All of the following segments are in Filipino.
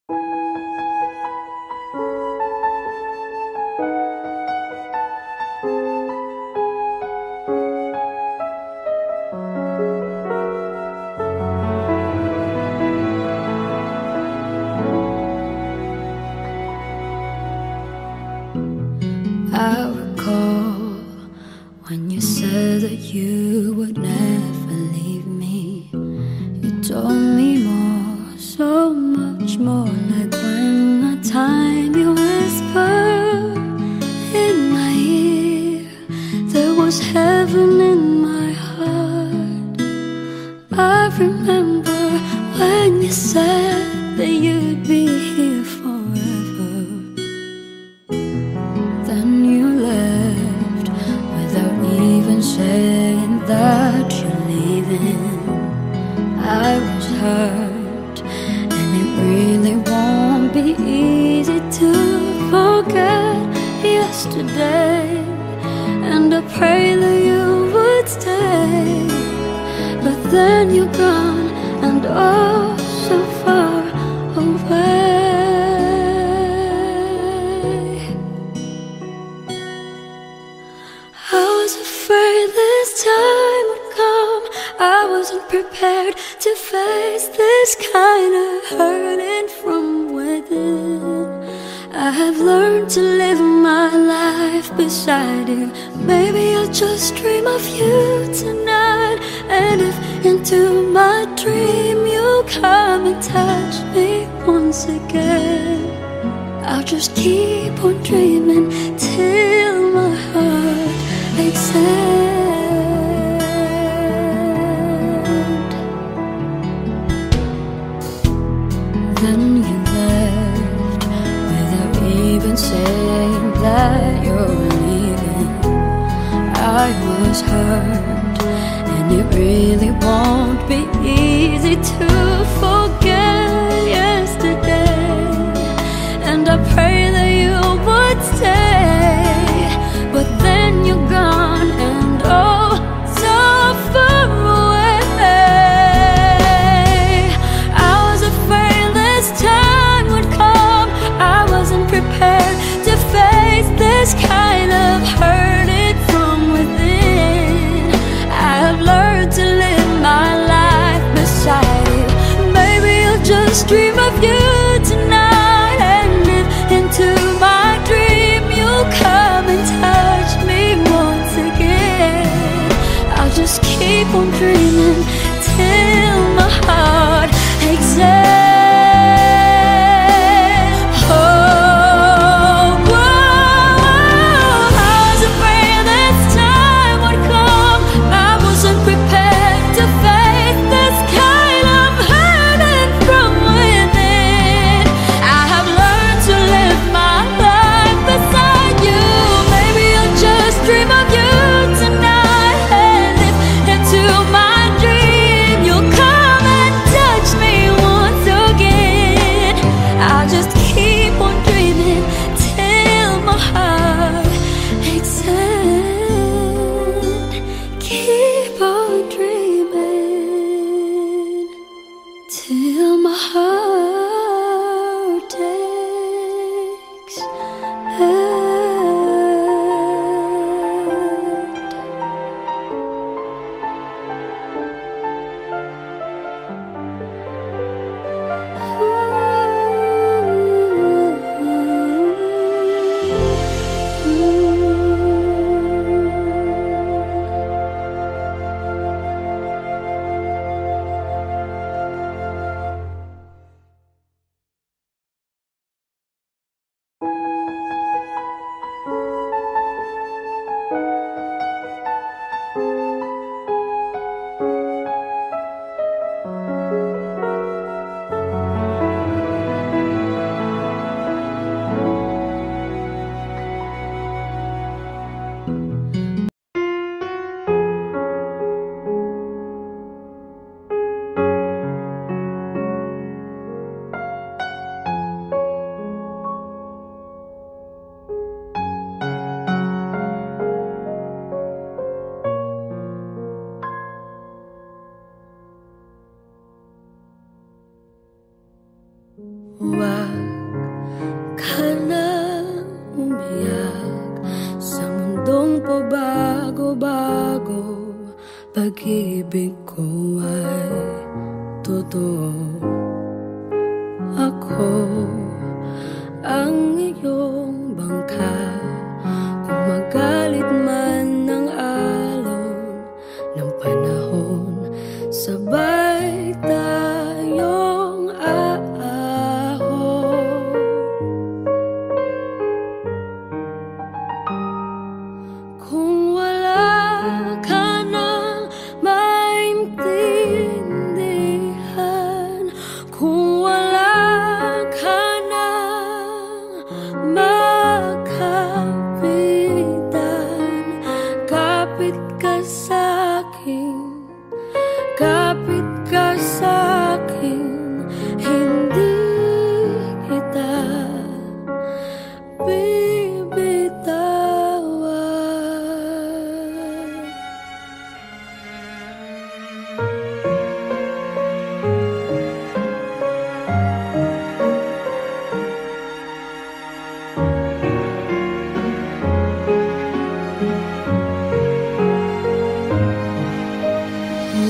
I recall when you said that you would never leave me. You told me more, so much more. Like when at time you whispered in my ear, there was heaven in my heart. I remember when you said that you'd be here forever. Then you left without even saying that you're leaving. I was hurt, and it really won't be easy to forget yesterday. And I pray that you would stay, but then you're gone, and oh, so far away. I was afraid this time would come. I wasn't prepared to face this kind of hurting from within. I have learned to live my life beside you. Maybe I'll just dream of you tonight. And if into my dream you come and touch me once again, I'll just keep on dreaming till my heart except. Then you left without even saying that you're leaving. I was hurt, and it really won't be easy to forget yesterday. And I pray that you would stay, but then you're gone, and oh, so far away. I was afraid this time would come. I wasn't prepared to face this kind of hurting from within. I have learned to live my life beside you. Maybe I'll just dream of you tonight, and if into my dream you'll come and touch me once again, I'll just keep on dreaming till my heart exhales. Till my heart takes Why pag-ibig ko ay totoo. Ako ang iyong bangka, kung magalit man ng alon ng panahon, sabay tayong aahon. Kung wala ka nang maintindihan, kung wala ka nang makapitan, kapit ka sa'kin, kapit ka sa'kin, hindi kita bibitawan.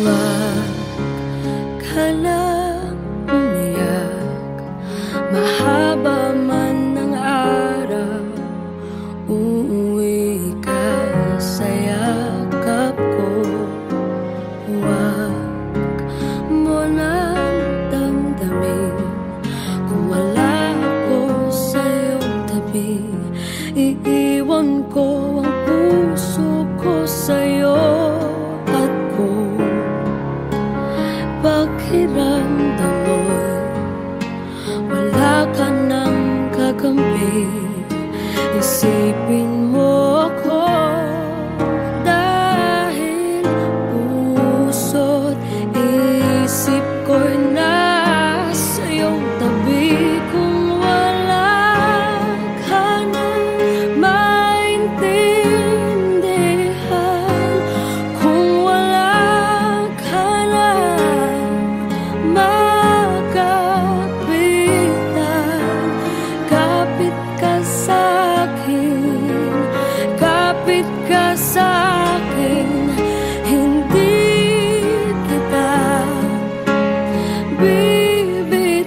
Huwag ka nang umiyak, mahaba man ng araw, uuwi ka sa yakap ko. Huwag mo nang damdamin kung wala ako sa iyong tabi. Iiwan ko ang puso ko sa'yo at kung pakiramdam mo'y wala ka nang kakampi, isipin mo ako, dahil puso't isip ko'y nasa iyong tabi. Kung wala ka nang maintindihan, kung wala ka nang makapitan, kapit ka sa'kin, kapit ka sa'kin, hindi kita bibitawan.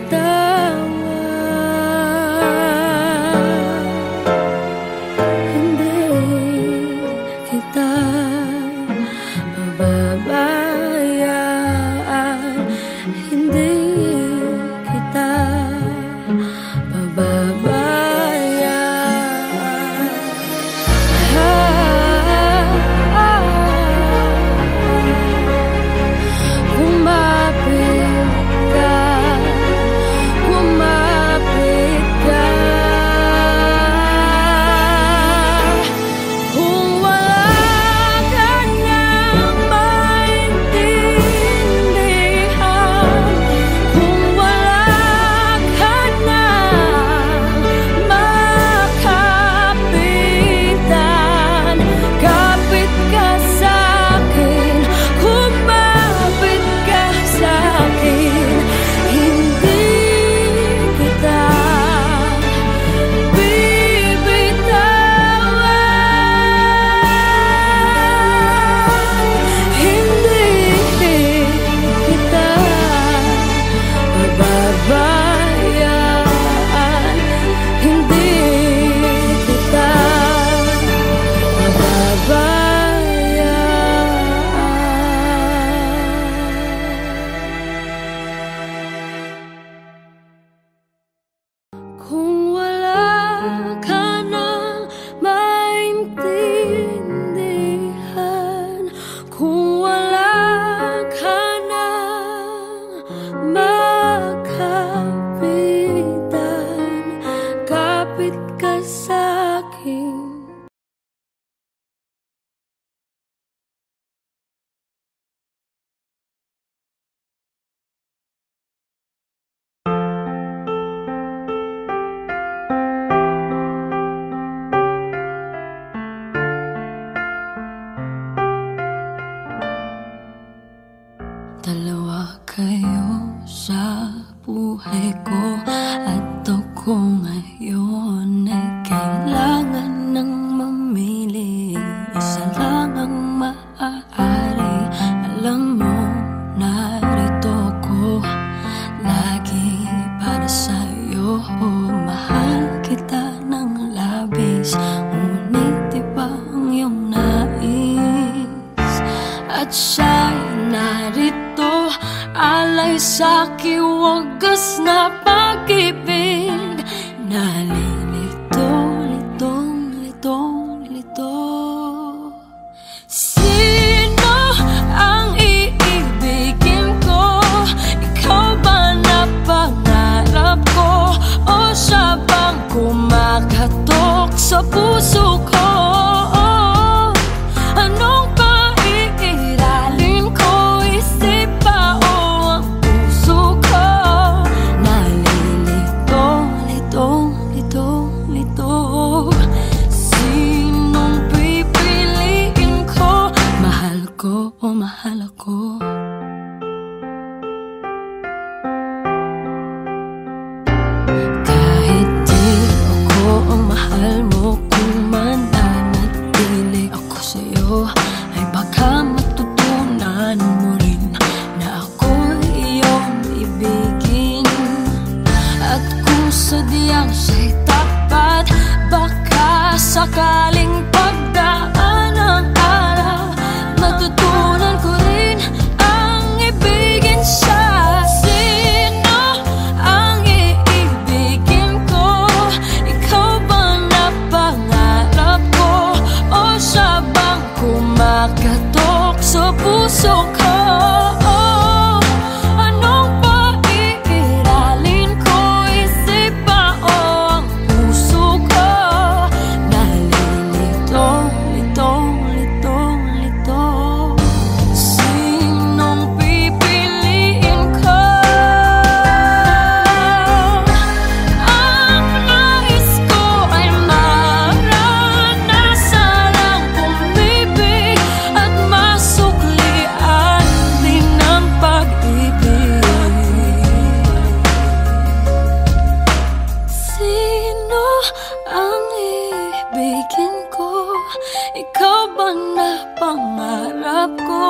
Hindi kita pababayaan, hindi kita pababayaan. sa puso ko. Anong paiiralin ko, isip ba o ang puso ko? Nalilito, lito, lito, lito. Sinong pipiliin ko? Mahal ko o mahal ako? Kahit di ako ang mahal mo, kung mananatili ako sa'yo, ay baka matutunan mo rin na ako iyong ibigin. At kung sadyang siya'y tapat, baka sakaling pagdaan ng araw, matutunan ko rin ang ibigin siya. Sino ang iibigin ko? Ikaw bang napangarap ko? O siya bang kumakatok sa puso ko? Anong paiiralin ko? Isip ba o ang puso ko? Nalilito, lito, lito, lito. Sinong pipiliin ko? Ang nais ko ay maranasan ang pumibig at masuklian din ang pag-ibig. Sino ang ibigin ko? Ikaw bang napangarap ko?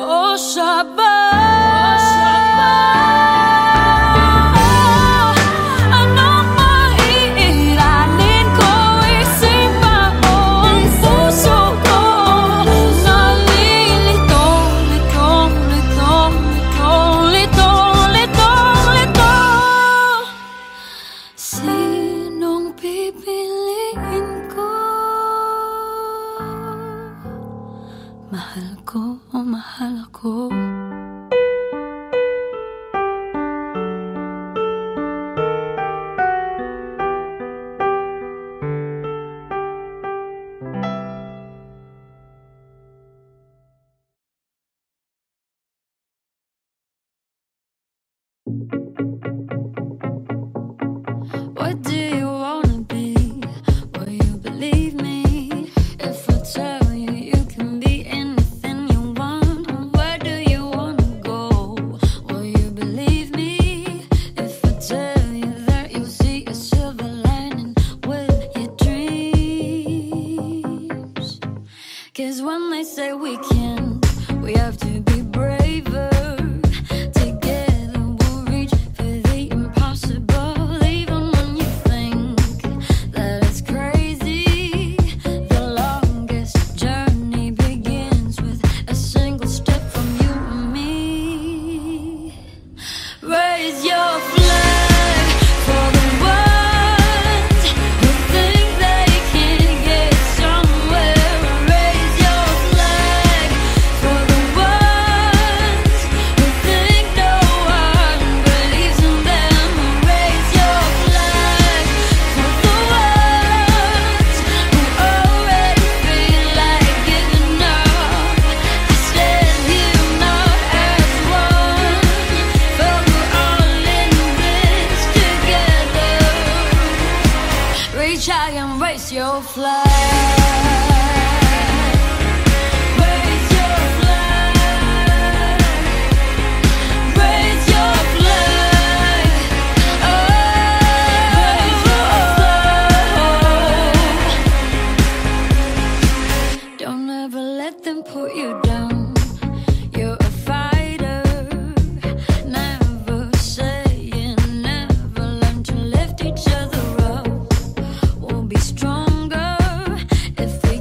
O siya ba? Anong maiiralin ko? Isip ba o ang puso ko? Nalilito, lito, lito, lito, lito, lito, lito. Sinong pipiliin ko? Mahal ko o mahal ako? What do you wanna be? Will you believe me if I tell you you can be anything you want? And where do you wanna go? Will you believe me if I tell you that you'll see a silver lining with your dreams? 'Cause when they say we can't, we have to be braver. Together we'll reach for the impossible. Even when you think that it's crazy, the longest journey begins with a single step from you and me. Raise your flag for the ones who think they can get somewhere. Raise your flag for the ones who think no one believes in them. Raise your flag for the ones who already feel like giving up. I stand here not as one, but we're all in this together. Reach high and raise your flag. Raise your flag. Raise your flag. Oh, raise your flag. Don't ever let them put you down. You're a fighter. Never saying never. Learn to lift each other up. We'll be stronger if we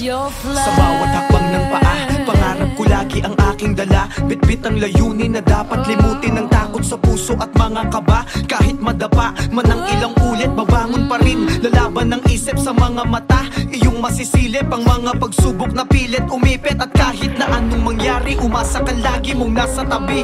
your flag. Sa bawat hakbang ng paa, pangarap ko lagi ang aking dala. Bitbit ang layunin na dapat limutin ang takot sa puso at mga kaba. Kahit madapa man ang ilang ulit, babangon pa rin. Lalaban ng isip sa mga mata, iyong masisilip ang mga pagsubok na pilit umipit. At kahit na anong mangyari, umasa ka lagi mong nasa tabi.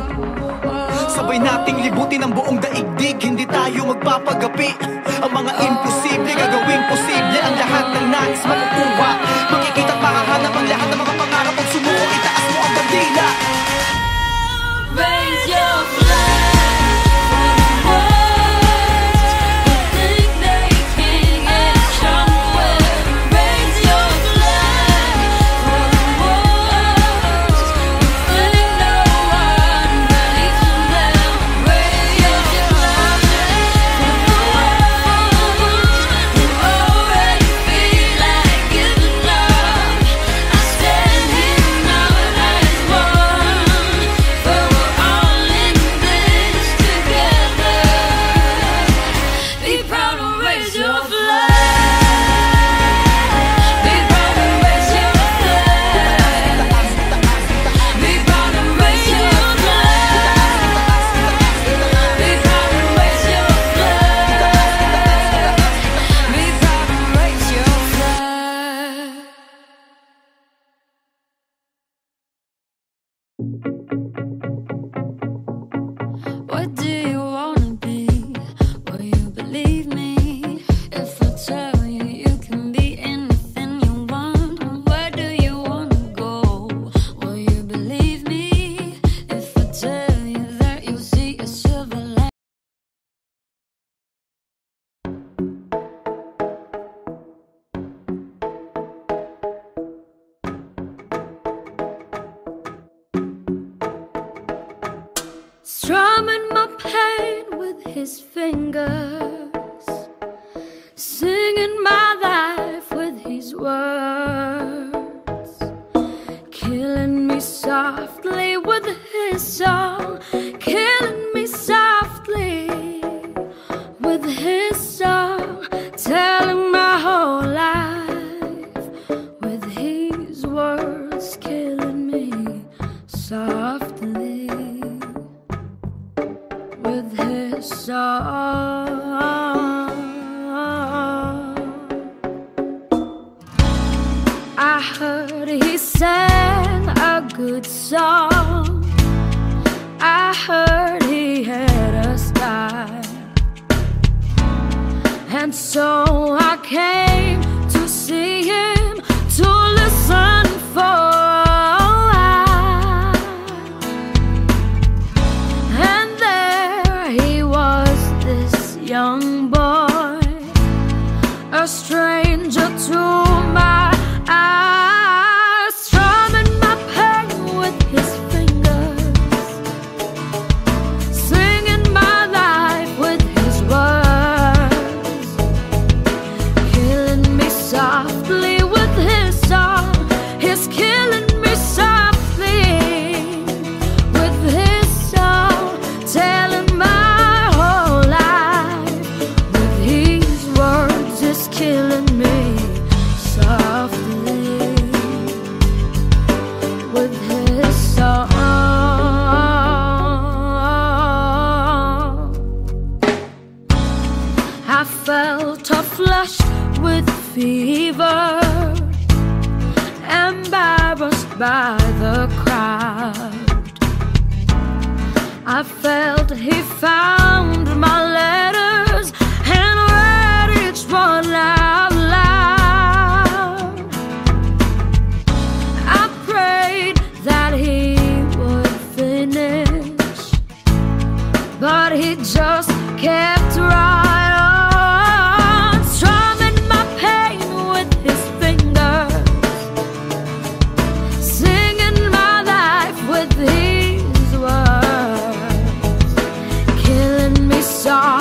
Sabay nating libutin ang buong daigdig, hindi tayo magpapagapi. Ang mga imposible, gagawing posible. Ang lahat ng nais makukuha, makikita at mahahanap ang lahat ng mga pangarap. Pag sumuko, itaas mo ang bandila. Raise your flag for the words who think they can get somewhere. Raise your flag for the ones who think no one believes in them. Raise your flag for the ones who already feel like giving up. I stand here now as one, but we're all in this together. Be proud to raise your flag. Be proud to raise your flag. Be proud to raise your flag. Be proud to raise your flag. Be proud to raise your flag. What do you wanna be? Will you believe me if I tell you you can be anything you want? Where do you wanna go? Will you believe me if I tell you that you'll see a silver lining? Strumming my pain with his fingers, singing my life with his words, killing me softly with his song, killing me softly with his song, telling my whole life with his words, killing me softly with his song. I heard he sang a good song. I heard he had a style, and so I came to see him, to listen for a while. And there he was, this young boy, a stranger to my eyes, strumming my pain with his fingers, singing my life with his words, killing me softly with his song. He's killing me softly with his song, telling my whole life with his words. Is killing me softly with his song. I felt a flush with fever, embarrassed by the crowd. I felt he found my letters and read each one out loud. I prayed that he would finish, but he just kept right on, strumming my pain with his fingers, singing my life with his words, killing me softly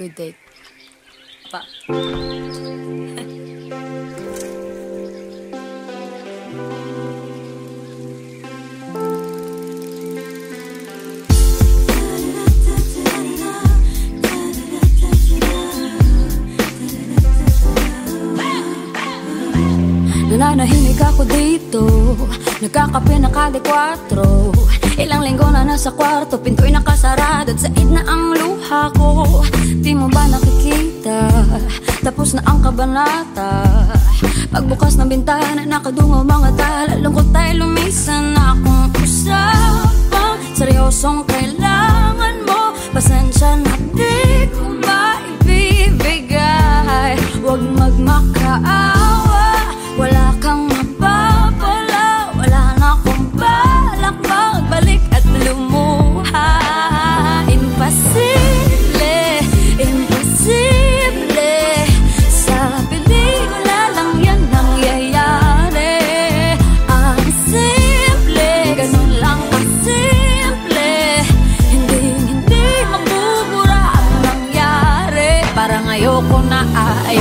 Good date. Pa. Nananahimik ako dito, nagkakape na kada 4. Ilang linggo na nasa kwarto, pinto'y nakasarado at said na ang luha ko. Di mo ba nakikita, tapos na ang kabanata. Pagbukas ng bintana, nakadungaw mga tala. Lungkot tayo lumisan na akong usapang seryosong kailangan mo. Pasensya na di ko maibibigay. Huwag magmakaawa, wala kang mapapala. Wala na akong balak magbalik at lumuha. Imposible, imposible. Sa pelikula lang yan nangyayari. Ang simple, ganun lang kasimple. Hindi magbubura ang nangyari. Parang ayoko na ata,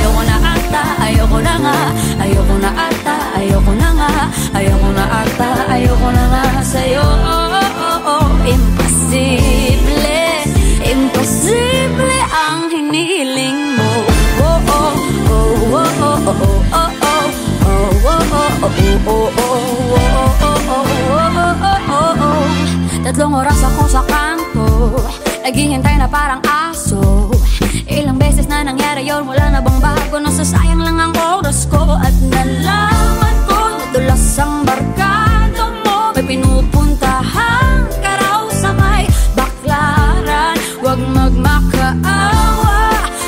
ayoko na nga. Ayoko na ata, ayoko na nga. Ayoko na ata, ayoko na nga sa'yo. Imposible, imposible ang hiniling mo. Tatlong oras ako sa kanto, naghihintay na parang aso. Ilang beses na nangyari yun, wala na bang bago? Nasasayang lang ang oras ko. At nalaman ko, nadulas ang barkada mo. May pinupuntahan ka raw sa may baklaran. Huwag magmakaawa,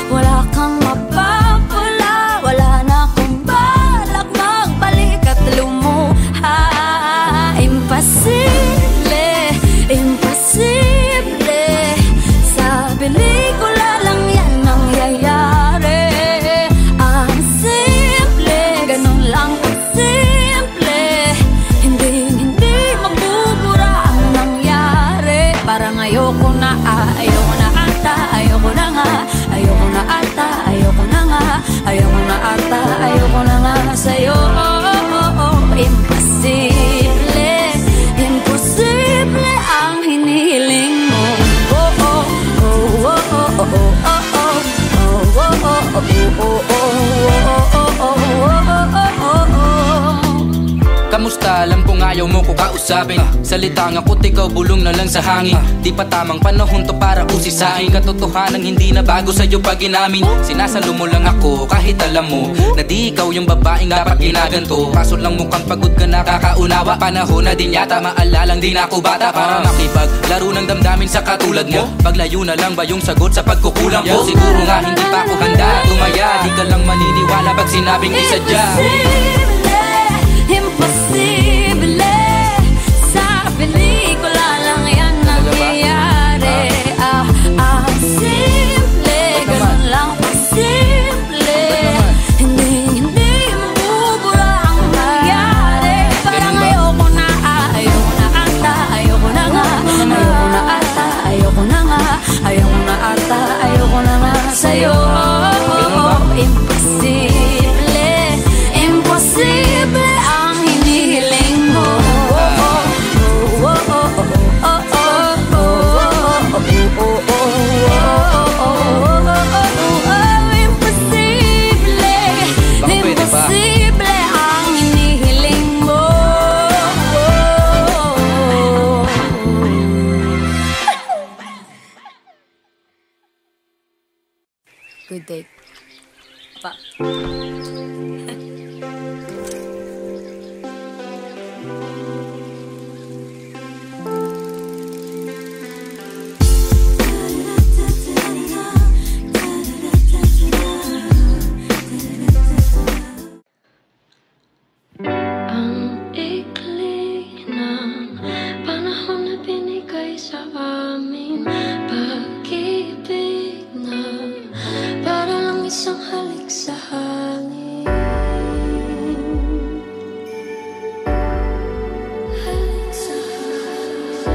wala kang mapapala. Wala na akong balak magbalik at lumuha. Imposible, imposible. Sa pelikula lang yan nangyayari. Ang simple, ganun lang kasimple. Hindi magbubura ang nangyari. Parang ayoko na ata, ayoko na nga. Ayoko na ata, ayoko na nga. Ayoko na ata, ayoko na nga sa'yo. Imposible, imposible ang hiniling mo. Kamusta? Alam kong ayaw mo ko kausapin. Salita nga ko't ikaw bulong na lang sa hangin. Di pa tamang panahon to para usisain. Katotohanan hindi na bago sa'yo pag inamin. Sinasalo mo lang ako kahit alam mo na di ikaw yung babaeng dapat ginaganto. Kaso lang mukhang pagod ka na kakaunawa. Panahon na din yata maalalang din ako bata para makipaglaro ng damdamin sa katulad mo. Paglayo na lang ba yung sagot sa pagkukulang ko? Siguro nga hindi pa ako handa tumaya. Di ka lang maniniwala pag sinabing isadya. Imposible, sa pelikula lang yan nangyayari. Ang simple, ganun lang kasimple. Hindi mabubura ang nangyari. Parang ayoko na ata, ayoko na nga. Ayoko na ata, ayoko na nga. Ayoko na ata, ayoko na nga sa'yo. Imposible, imposible ang hinihiling mo. Imposible, imposible ang hinihiling mo. Good date. Pa. Ang ikli ng panahon na binigay sa amin. Pag-ibig na para lang isang halik sa hangin. Halik sa hangin.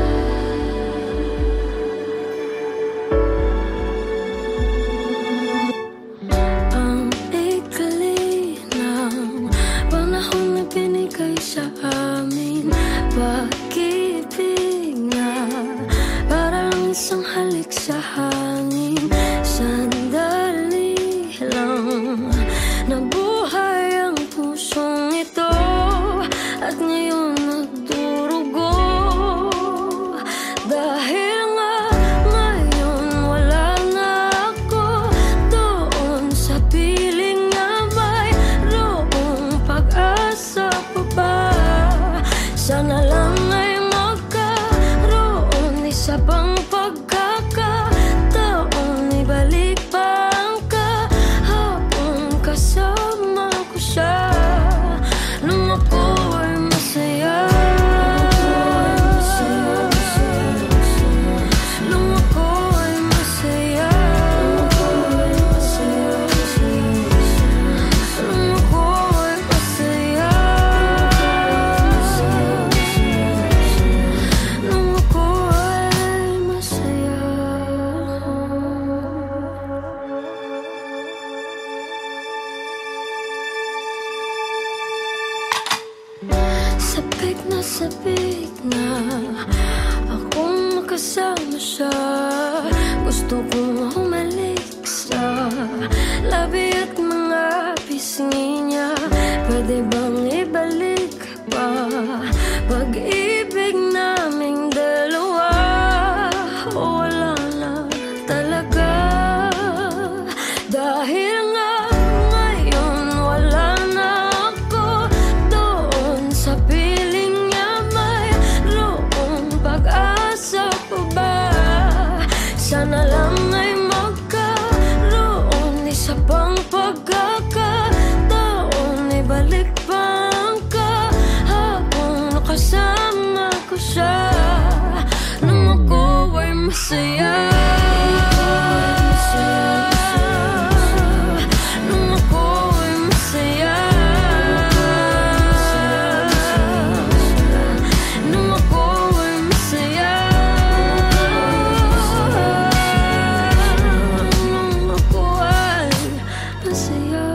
Sumasabik na akong makasama siya. Gusto kong humalik sa labi at mga pisngi niya. Pwede bang ibalik pa pag-ibig naming dalawa? O wala na talaga, dahil nga ngayon wala na ako doon sa piling niya. Mayroong pag-asa pa ba? Sana lang ay magkaroon isa pang pagkakataon. Ibalik pa ang kahapon, nakasama ko siya nung ako ay masaya. Nung ako ay masaya. Nung ako ay masaya. Nung ako ay masaya.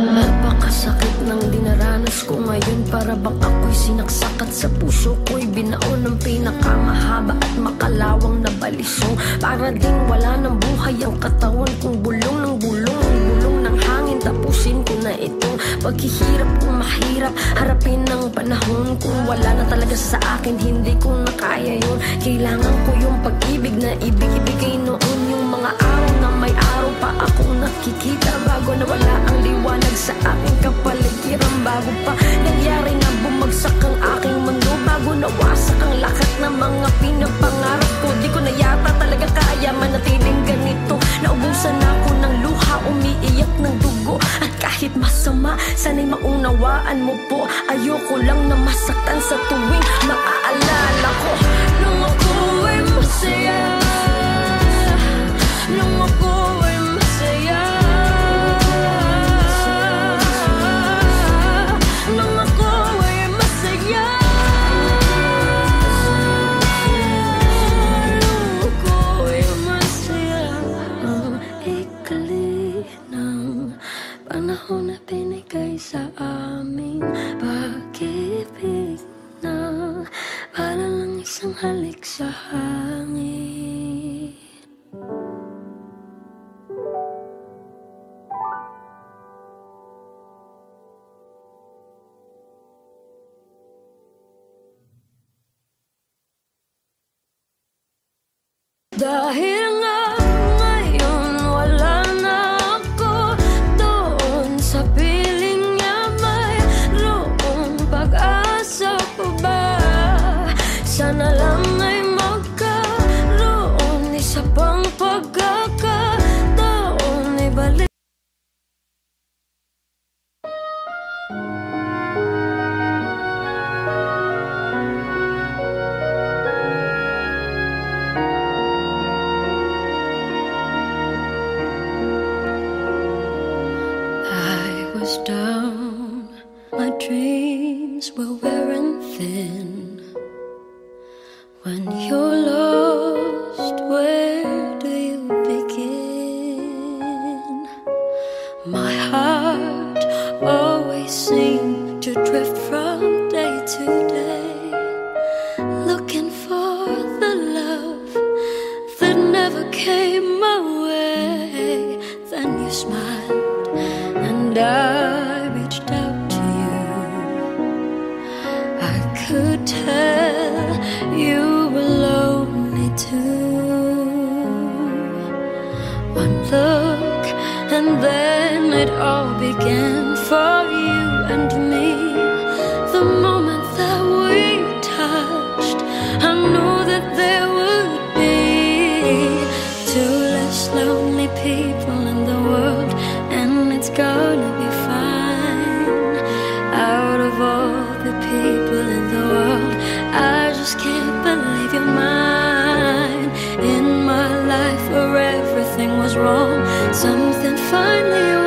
Napakasakit ng dinaranas ko ngayon. Para bang ako'y sinaksakat sa puso ko'y binaon ng pinakamahaba at makalawang na balisong. Para din wala ng buhay ang katawan kong bulong ng bulong. Bulong ng hangin, tapusin ko na itong paghihirap kong mahirap. Harapin ng panahon kung wala na talaga sa akin. Hindi ko na kaya yun. Kailangan ko yung pag-ibig na ibig-ibigay noon. Yung mga araw na may araw pa akong nakikita bago na wala ang liwanag sa aking kapaligiran. Bago pa nangyari na bumagsak ang aking mundo, bago nawasak ang lahat ng mga pinapangarap ko. Di ko na yata talaga kaya manatiling ganito. Naubusan ako ng luha, umiiyak ng dugo. At kahit masama, sana'y maunawaan mo po. Ayoko lang na masaktan sa tuwing maaalala ko. Nung ako ay masaya. Nung ako ay masaya. Nung ako ay masaya. Nung ako ay masaya. Ang ikli ng panahon na binigay sa aming pag-ibig na para lang isang halik sa hangin. Dahil nga ngayon wala na ako doon sa piling niya. Mayroong pag-asa pa ba? Sana lang ay magkaroon isa pang pagkakataon. Ibalik. Was down, my dreams were wearing thin. When you're lost, where do you begin? My heart always seemed to drift from day to day, looking for the love that never came my way. Then you smiled and I reached out to you. I could tell you were lonely too. One look and then it all began for you and me. The moment that we touched, I knew that there would be two less lonely people in the world, and it's gonna be fine. Out of all the people in the world, I just can't believe you're mine. In my life where everything was wrong, something finally